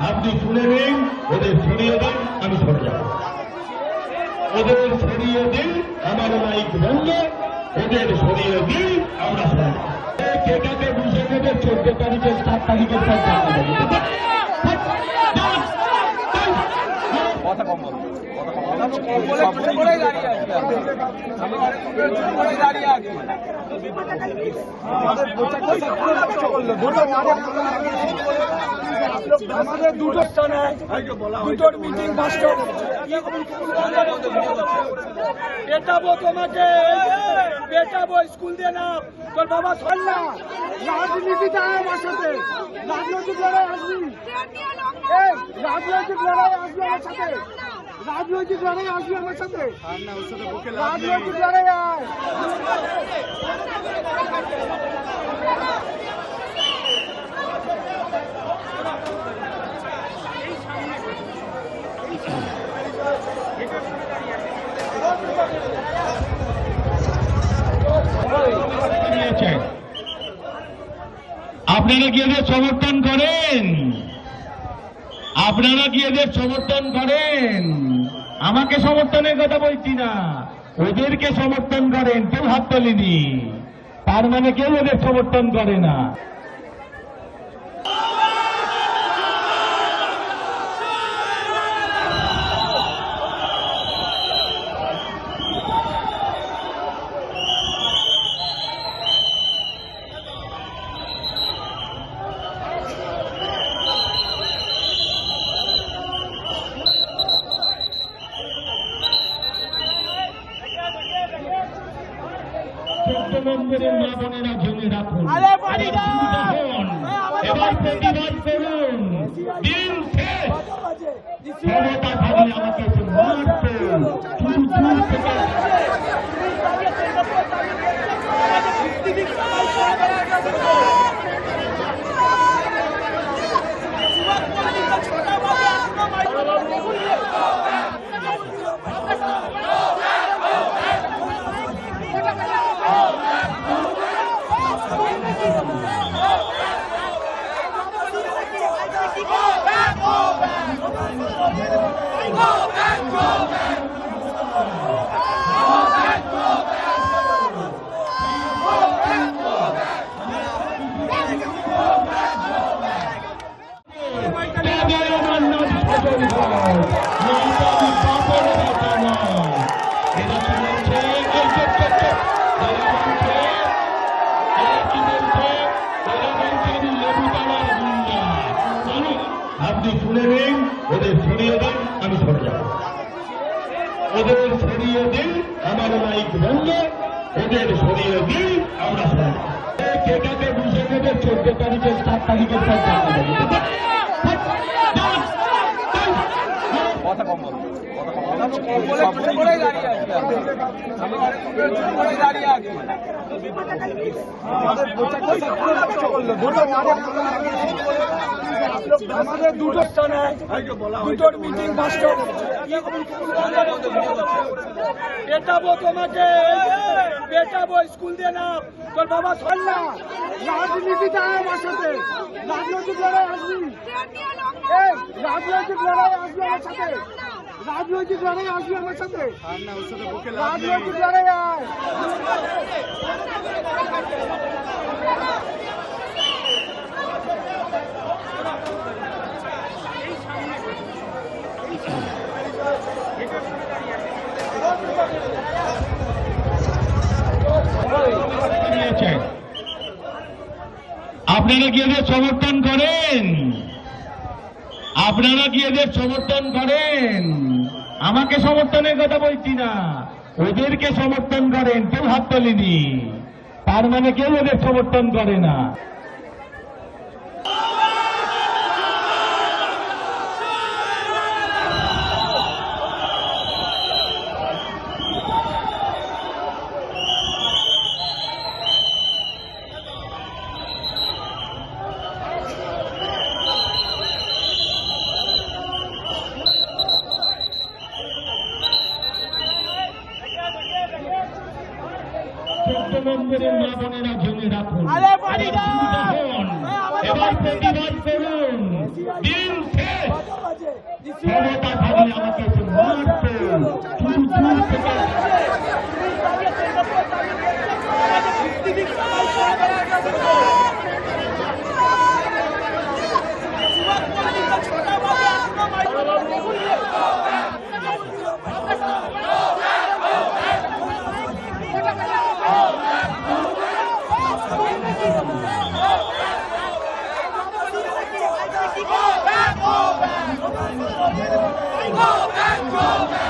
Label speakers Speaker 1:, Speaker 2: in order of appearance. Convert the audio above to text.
Speaker 1: আপনি শুনে নিন, ওদের সরিয়ে দিন, আমি সরে যাব। ওদের সরিয়ে দিন, আমার মাইক বন্ধ, ওদের সরিয়ে দিন, আমরা সরে যাব। কেটাকে বুঝে নেবে 14 তারিখে 7 তারিখের পর
Speaker 2: কথা কম বলো, দাঁড়িয়ে আছে আমাদের দুটো স্থানে দুটোর মিটিং বাস্ট পেটাবো তোমাকে, পেটাবো স্কুল দিয়ে না তোর বাবা সন্না রাজনীতিতে আমার সাথে রাজনৈতিক লড়াই আসবি, রাজনৈতিক লড়াই আসবি আমার সাথে, রাজনৈতিক লড়াই আসবি আমার সাথে, রাজনৈতিক লড়াই আয়।
Speaker 1: আপনারা কি এদের সমর্থন করেন? আপনারা কি এদের সমর্থন করেন? আমাকে সমর্থনের কথা বলছি না, ওদেরকে সমর্থন করেন। কেউ হাত তোলেনি, তার মানে কেউ ওদের সমর্থন করে না। নম্বরের মা বোনেরা জমি রাখুন, এবার প্রতিবাদ করুন। দিন শেষ, ক্ষমতা থাকলে আমাকে মারত, শুধু দূর থেকে আপনি শুনে নিন, ওদের সরিয়ে দিন, আমি সরে যাব। ওদের সরিয়ে দিন, আমার মাইক বন্ধ, ওদের সরিয়ে দিন, আমরা সরে যাব। কেটাকে বুঝে নেবে 14 তারিখে 7 তারিখের পর
Speaker 2: কথা কম বলো, দাঁড়িয়ে আছে আমাদের দুটো স্থানে দুটোর মিটিং বাস্ট পেটাবো তোমাকে, পেটাবো স্কুল দিয়ে না তোর বাবা সন্না রাজনীতিতে আমার সাথে, রাজনৈতিক লড়াই আসবি, রাজনৈতিক লড়াই আসবি আমার সাথে, রাজনৈতিক লড়াই আসবি আমার সাথে, রাজনৈতিক লড়াই আয়।
Speaker 1: আপনারা কি এদের সমর্থন করেন? আপনারা কি এদের সমর্থন করেন? আমাকে সমর্থনের কথা বলছি না, ওদেরকে সমর্থন করেন। কেউ হাত তোলেনি, তার মানে কেউ ওদের সমর্থন করে না। নম্বরের মা বোনেরা জমি রাখুন।
Speaker 2: আরে বাড়ি না!
Speaker 1: এবার প্রতিবাদ করুন। দিন শেষ। ক্ষমতা থাকলে আমাকে একটু মারতো। শুধু দূর থেকে
Speaker 3: Go back!